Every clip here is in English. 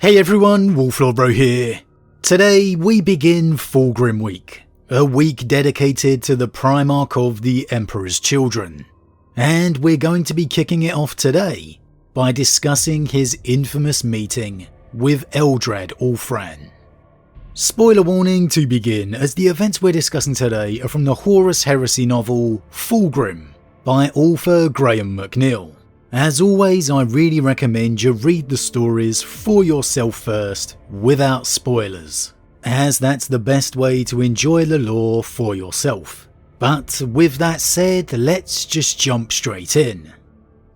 Hey everyone, Wolf Lord Rho here. Today we begin Fulgrim Week, a week dedicated to the Primarch of the Emperor's Children. And we're going to be kicking it off today by discussing his infamous meeting with Eldrad Ulthran. Spoiler warning to begin, as the events we're discussing today are from the Horus Heresy novel Fulgrim by author Graham McNeill. As always, I really recommend you read the stories for yourself first, without spoilers, as that's the best way to enjoy the lore for yourself. But with that said, let's just jump straight in.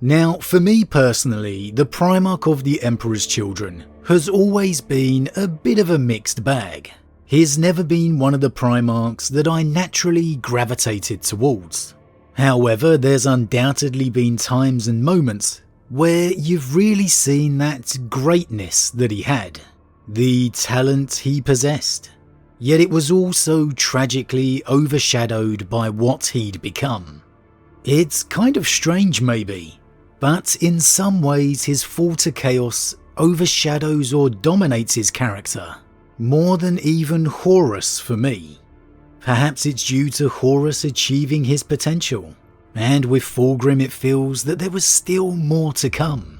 Now, for me personally, the Primarch of the Emperor's Children has always been a bit of a mixed bag. He's never been one of the Primarchs that I naturally gravitated towards. However, there's undoubtedly been times and moments where you've really seen that greatness that he had, the talent he possessed, yet it was also tragically overshadowed by what he'd become. It's kind of strange maybe, but in some ways his fall to chaos overshadows or dominates his character, more than even Horus for me. Perhaps it's due to Horus achieving his potential, and with Fulgrim it feels that there was still more to come.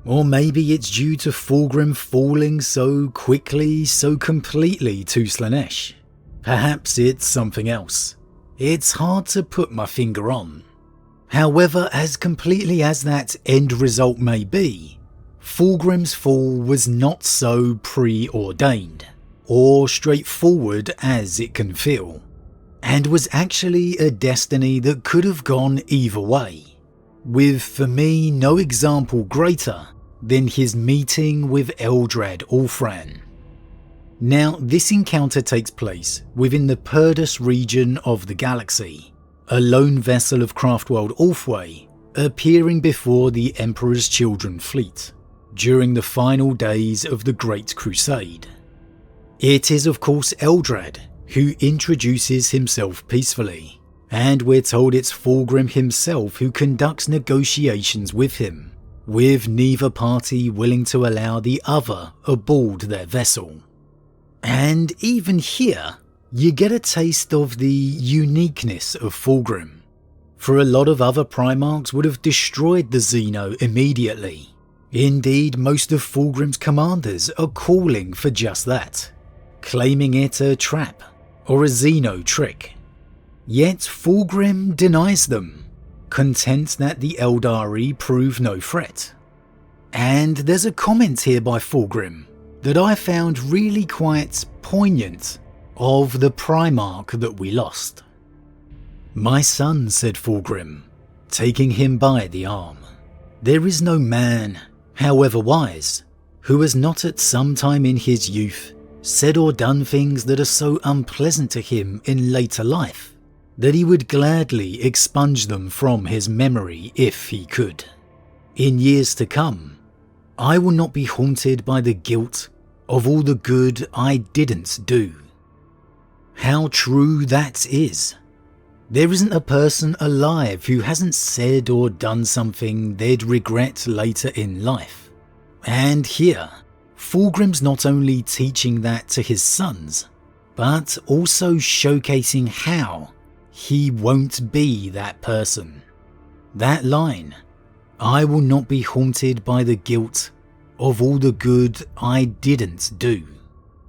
Or maybe it's due to Fulgrim falling so quickly, so completely to Slaanesh. Perhaps it's something else. It's hard to put my finger on. However, as completely as that end result may be, Fulgrim's fall was not so preordained or straightforward as it can feel, and was actually a destiny that could have gone either way, with for me no example greater than his meeting with Eldrad Ulthran. Now, this encounter takes place within the Purdus region of the galaxy, a lone vessel of Craftworld Ulthway appearing before the Emperor's Children fleet during the final days of the Great Crusade. It is of course Eldrad who introduces himself peacefully, and we're told it's Fulgrim himself who conducts negotiations with him, with neither party willing to allow the other aboard their vessel. And even here, you get a taste of the uniqueness of Fulgrim, for a lot of other Primarchs would have destroyed the Xeno immediately. Indeed, most of Fulgrim's commanders are calling for just that, claiming it a trap or a Xeno trick. Yet Fulgrim denies them, content that the Eldari prove no threat. And there's a comment here by Fulgrim that I found really quite poignant of the Primarch that we lost. "My son," said Fulgrim, taking him by the arm, "there is no man, however wise, who has not at some time in his youth said or done things that are so unpleasant to him in later life that he would gladly expunge them from his memory if he could. In years to come, I will not be haunted by the guilt of all the good I didn't do." How true that is. There isn't a person alive who hasn't said or done something they'd regret later in life. And here, Fulgrim's not only teaching that to his sons, but also showcasing how he won't be that person. That line, "I will not be haunted by the guilt of all the good I didn't do."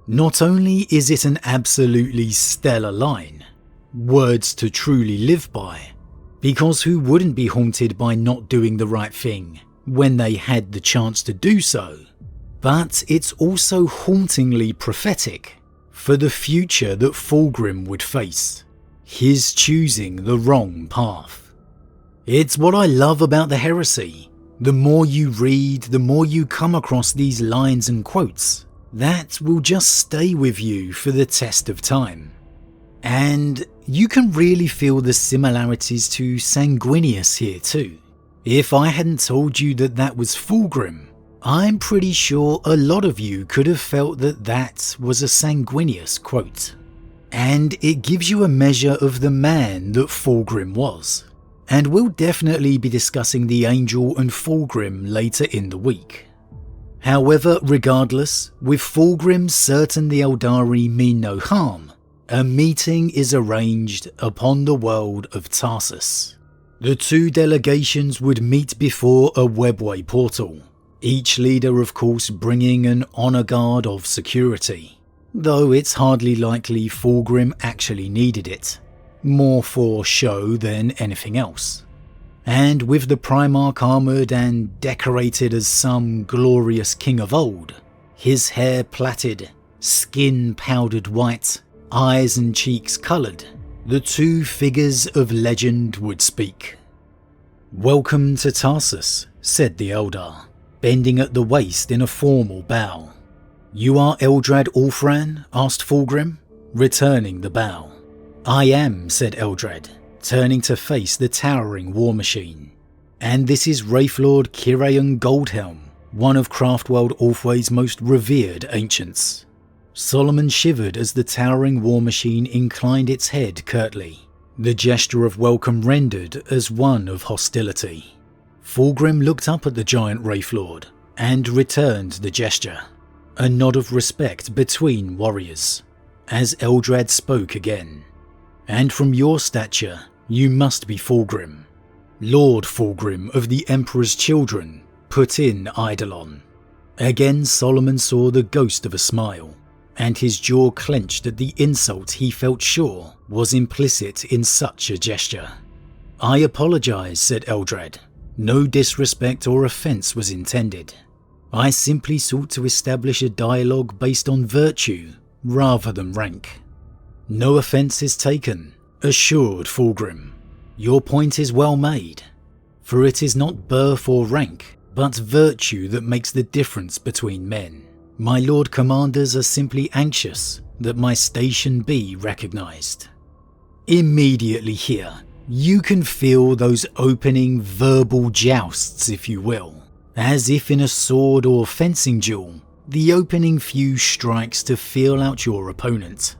Not only is it an absolutely stellar line, words to truly live by, because who wouldn't be haunted by not doing the right thing when they had the chance to do so, but it's also hauntingly prophetic for the future that Fulgrim would face, his choosing the wrong path. It's what I love about the Heresy. The more you read, the more you come across these lines and quotes that will just stay with you for the test of time. And you can really feel the similarities to Sanguinius here too. If I hadn't told you that that was Fulgrim, I'm pretty sure a lot of you could have felt that that was a Sanguinius quote. And it gives you a measure of the man that Fulgrim was. And we'll definitely be discussing the Angel and Fulgrim later in the week. However, regardless, with Fulgrim certain the Eldari mean no harm, a meeting is arranged upon the world of Tarsus. The two delegations would meet before a webway portal, each leader of course bringing an honor guard of security, though it's hardly likely Fulgrim actually needed it, more for show than anything else. And with the Primarch armoured and decorated as some glorious king of old, his hair plaited, skin powdered white, eyes and cheeks coloured, the two figures of legend would speak. "Welcome to Tarsus," said the Eldar, bending at the waist in a formal bow. "You are Eldrad Ulthran?" asked Fulgrim, returning the bow. "I am," said Eldrad, turning to face the towering war machine. "And this is Wolf Lord Rho Goldhelm, one of Craftworld Ulthway's most revered ancients." Solomon shivered as the towering war machine inclined its head curtly, the gesture of welcome rendered as one of hostility. Fulgrim looked up at the giant Wraith Lord and returned the gesture, a nod of respect between warriors, as Eldrad spoke again. "And from your stature, you must be Fulgrim. Lord Fulgrim of the Emperor's Children," put in Eidolon. Again Solomon saw the ghost of a smile, and his jaw clenched at the insult he felt sure was implicit in such a gesture. "I apologise," said Eldrad. "No disrespect or offence was intended. I simply sought to establish a dialogue based on virtue rather than rank." "No offence is taken," assured Fulgrim. "Your point is well made, for it is not birth or rank, but virtue that makes the difference between men. My Lord Commanders are simply anxious that my station be recognised." Immediately here, you can feel those opening verbal jousts, if you will, as if in a sword or fencing duel, the opening few strikes to feel out your opponent.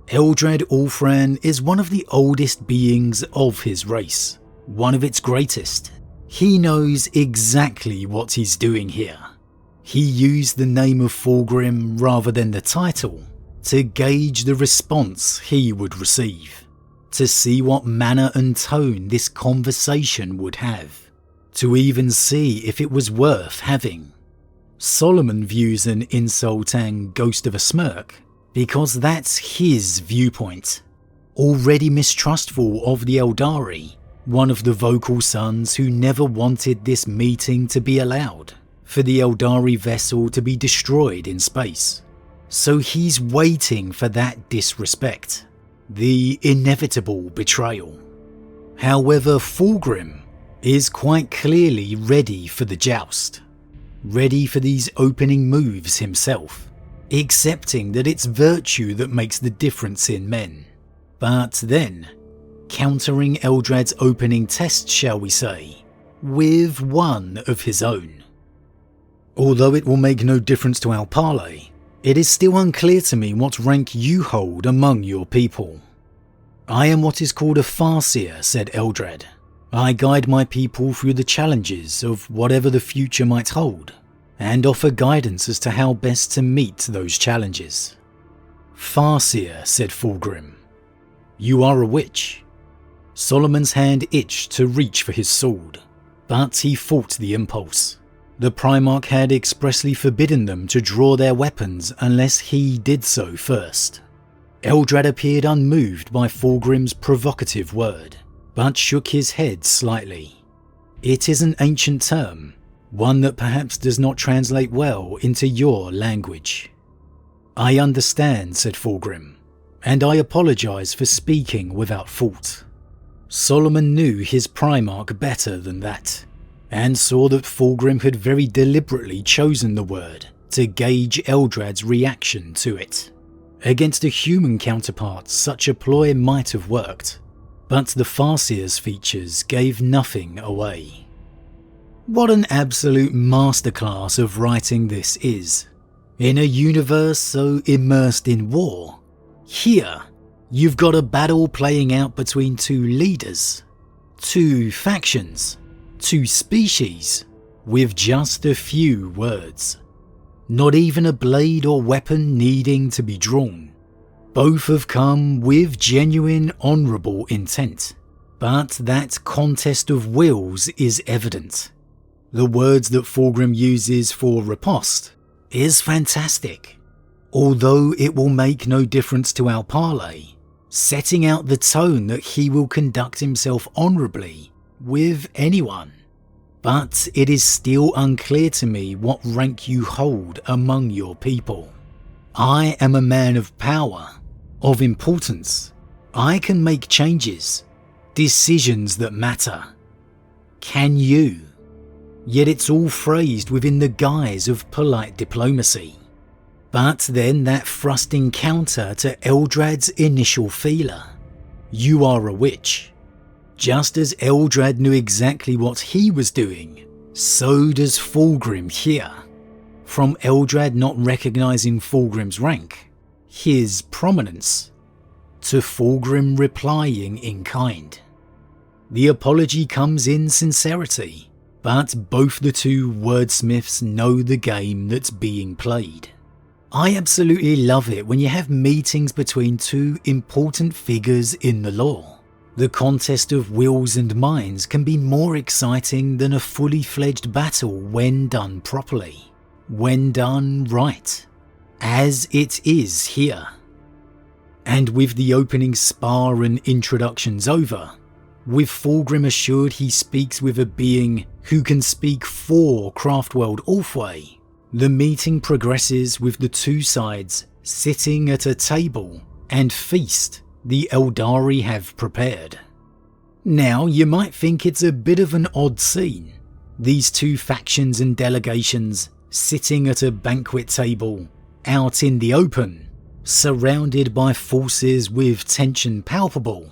Eldrad Ulthran is one of the oldest beings of his race, one of its greatest. He knows exactly what he's doing here. He used the name of Fulgrim rather than the title to gauge the response he would receive, to see what manner and tone this conversation would have, to even see if it was worth having. Solomon views an insult and ghost of a smirk because that's his viewpoint. Already mistrustful of the Eldari, one of the vocal sons who never wanted this meeting to be allowed, for the Eldari vessel to be destroyed in space. So he's waiting for that disrespect, the inevitable betrayal. However, Fulgrim is quite clearly ready for the joust, ready for these opening moves himself, accepting that it's virtue that makes the difference in men, but then countering Eldrad's opening test, shall we say, with one of his own. "Although it will make no difference to our parley, it is still unclear to me what rank you hold among your people." "I am what is called a Farseer," said Eldrad. "I guide my people through the challenges of whatever the future might hold, and offer guidance as to how best to meet those challenges." "Farseer," said Fulgrim. "You are a witch." Solomon's hand itched to reach for his sword, but he fought the impulse. The Primarch had expressly forbidden them to draw their weapons unless he did so first. Eldrad appeared unmoved by Fulgrim's provocative word, but shook his head slightly. "It is an ancient term, one that perhaps does not translate well into your language." "I understand," said Fulgrim, "and I apologise for speaking without fault." Solomon knew his Primarch better than that, and saw that Fulgrim had very deliberately chosen the word to gauge Eldrad's reaction to it. Against a human counterpart, such a ploy might have worked, but the Farseer's features gave nothing away. What an absolute masterclass of writing this is. In a universe so immersed in war, here you've got a battle playing out between two leaders, two factions, two species, with just a few words. not even a blade or weapon needing to be drawn. Both have come with genuine honourable intent, but that contest of wills is evident. The words that Fulgrim uses for riposte is fantastic, although it will make no difference to our parley, setting out the tone that he will conduct himself honourably with anyone. But it is still unclear to me what rank you hold among your people. I am a man of power, of importance. I can make changes, decisions that matter. Can you? Yet it's all phrased within the guise of polite diplomacy. But then that thrusting counter to Eldrad's initial feeler. You are a witch. Just as Eldrad knew exactly what he was doing, so does Fulgrim here. From Eldrad not recognising Fulgrim's rank, his prominence, to Fulgrim replying in kind. The apology comes in sincerity, but both the two wordsmiths know the game that's being played. I absolutely love it when you have meetings between two important figures in the lore. The contest of wills and minds can be more exciting than a fully fledged battle when done properly, when done right, as it is here. And with the opening spar and introductions over, with Fulgrim assured he speaks with a being who can speak for Craftworld Ulthran, the meeting progresses with the two sides sitting at a table and feast the Eldari have prepared. Now you might think it's a bit of an odd scene, these two factions and delegations sitting at a banquet table out in the open, surrounded by forces with tension palpable,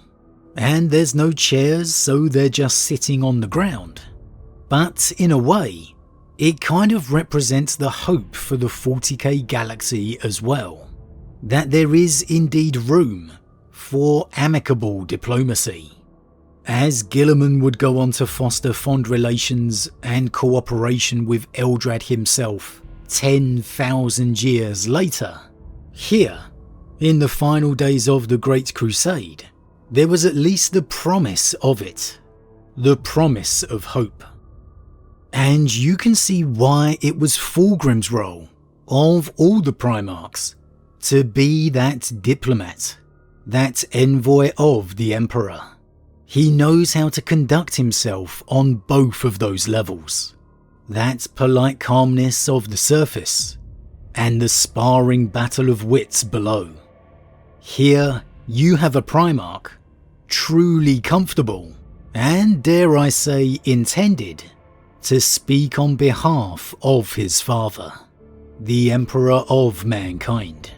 and there's no chairs, so they're just sitting on the ground. But in a way, it kind of represents the hope for the 40k galaxy as well, that there is indeed room for amicable diplomacy. As Guilliman would go on to foster fond relations and cooperation with Eldrad himself 10,000 years later, here, in the final days of the Great Crusade, there was at least the promise of it, the promise of hope. And you can see why it was Fulgrim's role, of all the Primarchs, to be that diplomat, that envoy of the Emperor. He knows how to conduct himself on both of those levels. That polite calmness of the surface, and the sparring battle of wits below. Here you have a Primarch, truly comfortable, and dare I say intended, to speak on behalf of his father, the Emperor of mankind.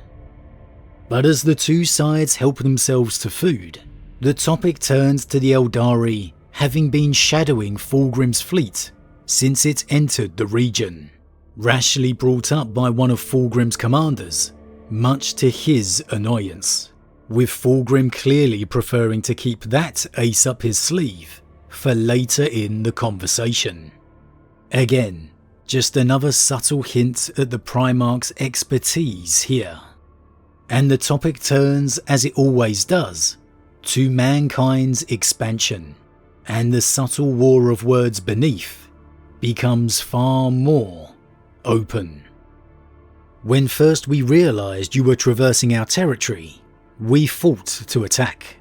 But as the two sides help themselves to food, the topic turns to the Eldari having been shadowing Fulgrim's fleet since it entered the region, rashly brought up by one of Fulgrim's commanders, much to his annoyance, with Fulgrim clearly preferring to keep that ace up his sleeve for later in the conversation. Again, just another subtle hint at the Primarch's expertise here. And the topic turns, as it always does, to mankind's expansion, and the subtle war of words beneath becomes far more open. When first we realised you were traversing our territory, we fought to attack.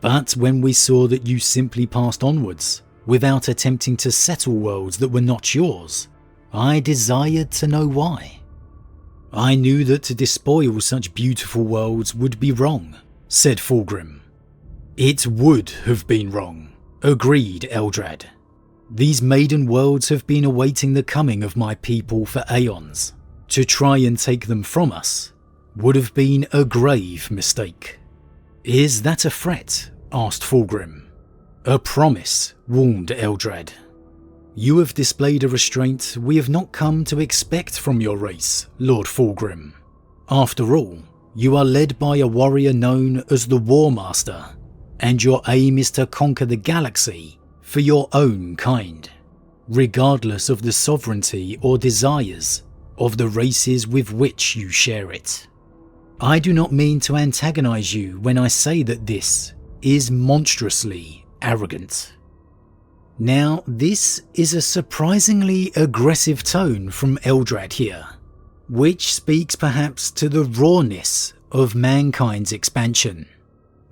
But when we saw that you simply passed onwards, without attempting to settle worlds that were not yours, I desired to know why. I knew that to despoil such beautiful worlds would be wrong, said Fulgrim. It would have been wrong, agreed Eldrad. These maiden worlds have been awaiting the coming of my people for aeons. To try and take them from us would have been a grave mistake. Is that a threat? Asked Fulgrim. A promise, warned Eldrad. You have displayed a restraint we have not come to expect from your race, Lord Fulgrim. After all, you are led by a warrior known as the War Master, and your aim is to conquer the galaxy for your own kind, regardless of the sovereignty or desires of the races with which you share it. I do not mean to antagonize you when I say that this is monstrously arrogant. Now, this is a surprisingly aggressive tone from Eldrad here, which speaks perhaps to the rawness of mankind's expansion,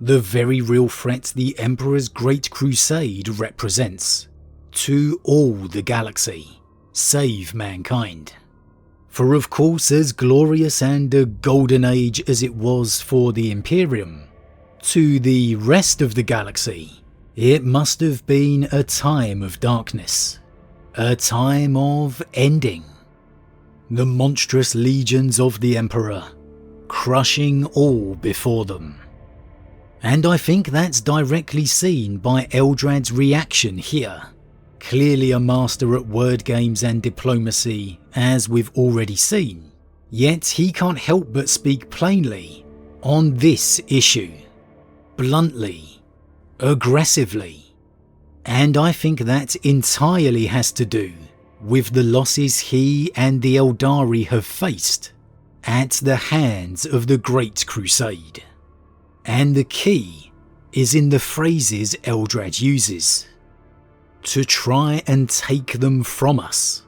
the very real threat the Emperor's Great Crusade represents to all the galaxy, save mankind. For of course, as glorious and a golden age as it was for the Imperium, to the rest of the galaxy, it must have been a time of darkness, a time of ending. The monstrous legions of the Emperor, crushing all before them. And I think that's directly seen by Eldrad's reaction here. Clearly a master at word games and diplomacy, as we've already seen, yet he can't help but speak plainly on this issue, bluntly, aggressively, and I think that entirely has to do with the losses he and the Eldari have faced at the hands of the Great Crusade. And the key is in the phrases Eldrad uses. To try and take them from us.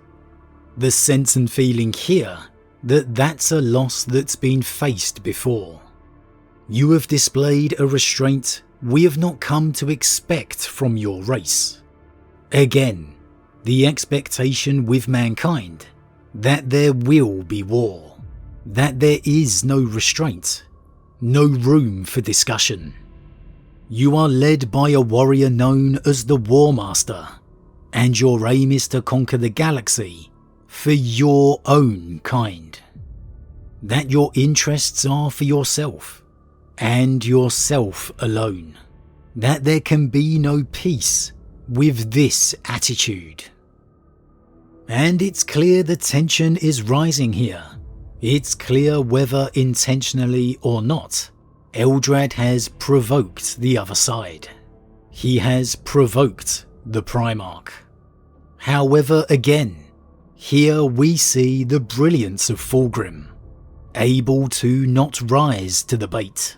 The sense and feeling here that that's a loss that's been faced before. You have displayed a restraint we have not come to expect from your race. Again, the expectation with mankind that there will be war, that there is no restraint, no room for discussion. You are led by a warrior known as the War Master, and your aim is to conquer the galaxy for your own kind. That your interests are for yourself, and yourself alone. That there can be no peace with this attitude. And it's clear the tension is rising here. It's clear whether intentionally or not, Eldrad has provoked the other side. He has provoked the Primarch. However, again, here we see the brilliance of Fulgrim, able to not rise to the bait,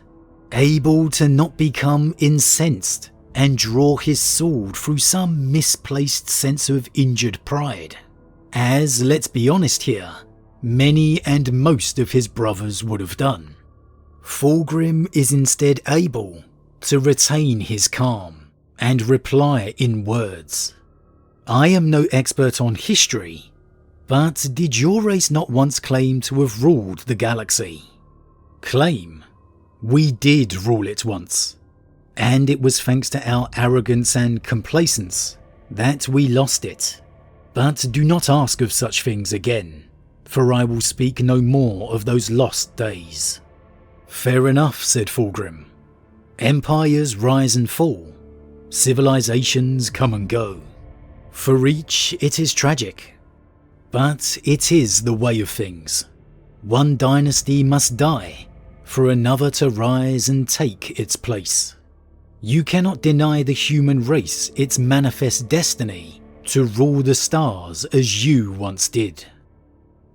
able to not become incensed and draw his sword through some misplaced sense of injured pride, as, let's be honest here, many and most of his brothers would have done. Fulgrim is instead able to retain his calm and reply in words. I am no expert on history, but did your race not once claim to have ruled the galaxy? Claim? We did rule it once, and it was thanks to our arrogance and complacence that we lost it. But do not ask of such things again, for I will speak no more of those lost days. Fair enough, said Fulgrim. Empires rise and fall, civilizations come and go. For each it is tragic, but it is the way of things. One dynasty must die for another to rise and take its place. You cannot deny the human race its manifest destiny to rule the stars as you once did.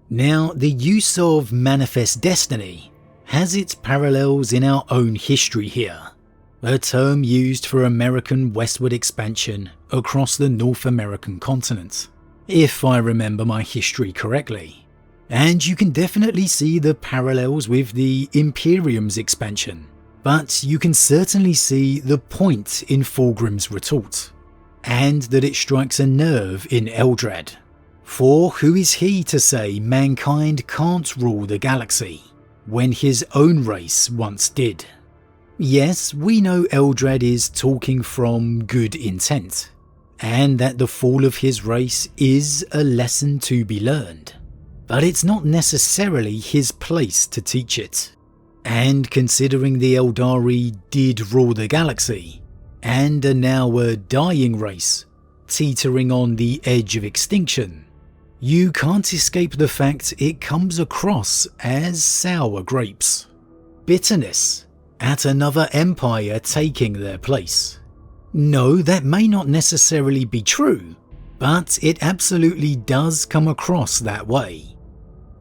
Now, the use of manifest destiny has its parallels in our own history here, a term used for American westward expansion across the North American continent, if I remember my history correctly. And you can definitely see the parallels with the Imperium's expansion, but you can certainly see the point in Fulgrim's retort, and that it strikes a nerve in Eldrad. For who is he to say mankind can't rule the galaxy, when his own race once did? Yes, we know Eldrad is talking from good intent, and that the fall of his race is a lesson to be learned, but it's not necessarily his place to teach it. And considering the Eldari did rule the galaxy, and are now a dying race, teetering on the edge of extinction, you can't escape the fact it comes across as sour grapes. Bitterness at another empire taking their place. No, that may not necessarily be true, but it absolutely does come across that way.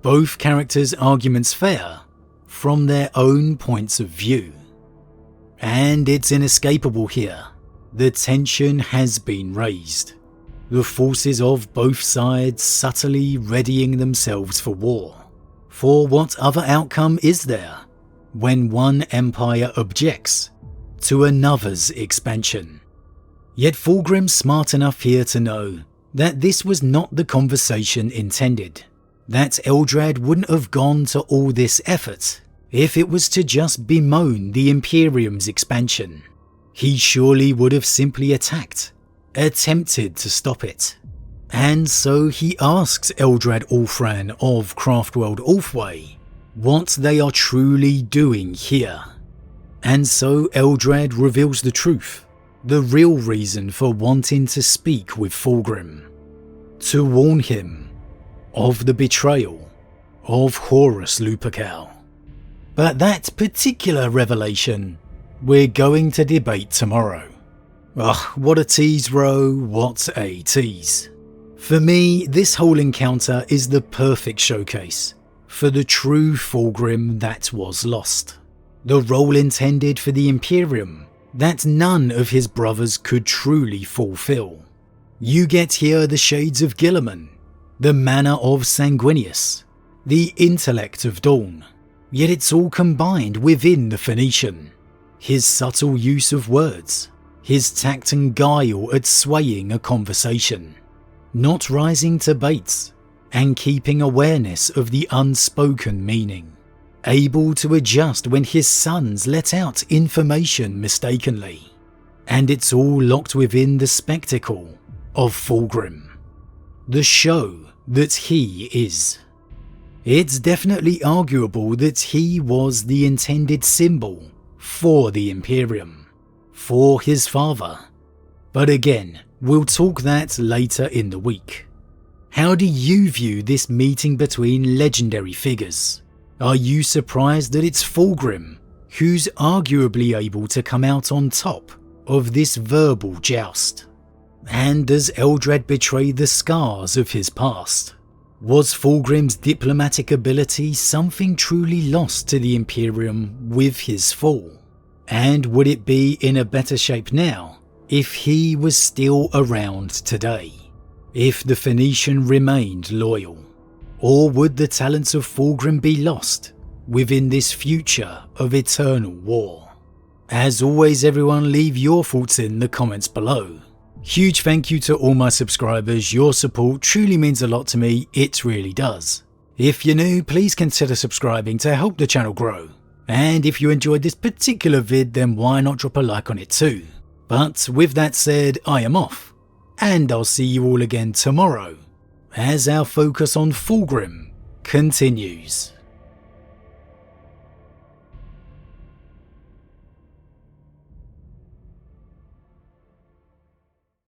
Both characters' arguments fair from their own points of view. And it's inescapable here. The tension has been raised. The forces of both sides subtly readying themselves for war. For what other outcome is there when one empire objects to another's expansion? Yet Fulgrim's smart enough here to know that this was not the conversation intended, that Eldrad wouldn't have gone to all this effort if it was to just bemoan the Imperium's expansion. He surely would have simply attacked, attempted to stop it. And so he asks Eldrad Ulthran of Craftworld Ulthway what they are truly doing here. And so Eldrad reveals the truth, the real reason for wanting to speak with Fulgrim. To warn him of the betrayal of Horus Lupercal. But that particular revelation we're going to debate tomorrow. Ugh, what a tease, Rho, what a tease. For me, this whole encounter is the perfect showcase for the true Fulgrim that was lost. The role intended for the Imperium that none of his brothers could truly fulfill. You get here the shades of Guilliman, the manner of Sanguinius, the intellect of Dawn, yet it's all combined within the Phoenician. His subtle use of words, his tact and guile at swaying a conversation, not rising to baits, and keeping awareness of the unspoken meaning, able to adjust when his sons let out information mistakenly, and it's all locked within the spectacle of Fulgrim, the show that he is. It's definitely arguable that he was the intended symbol for the Imperium, for his father, but again, we'll talk that later in the week. How do you view this meeting between legendary figures? Are you surprised that it's Fulgrim who's arguably able to come out on top of this verbal joust? And does Eldrad betray the scars of his past? Was Fulgrim's diplomatic ability something truly lost to the Imperium with his fall? And would it be in a better shape now if he was still around today? If the Phoenician remained loyal? Or would the talents of Fulgrim be lost within this future of eternal war? As always, everyone, leave your thoughts in the comments below. Huge thank you to all my subscribers. Your support truly means a lot to me, it really does. If you're new, please consider subscribing to help the channel grow. And if you enjoyed this particular vid, then why not drop a like on it too. But with that said, I am off, and I'll see you all again tomorrow as our focus on Fulgrim continues.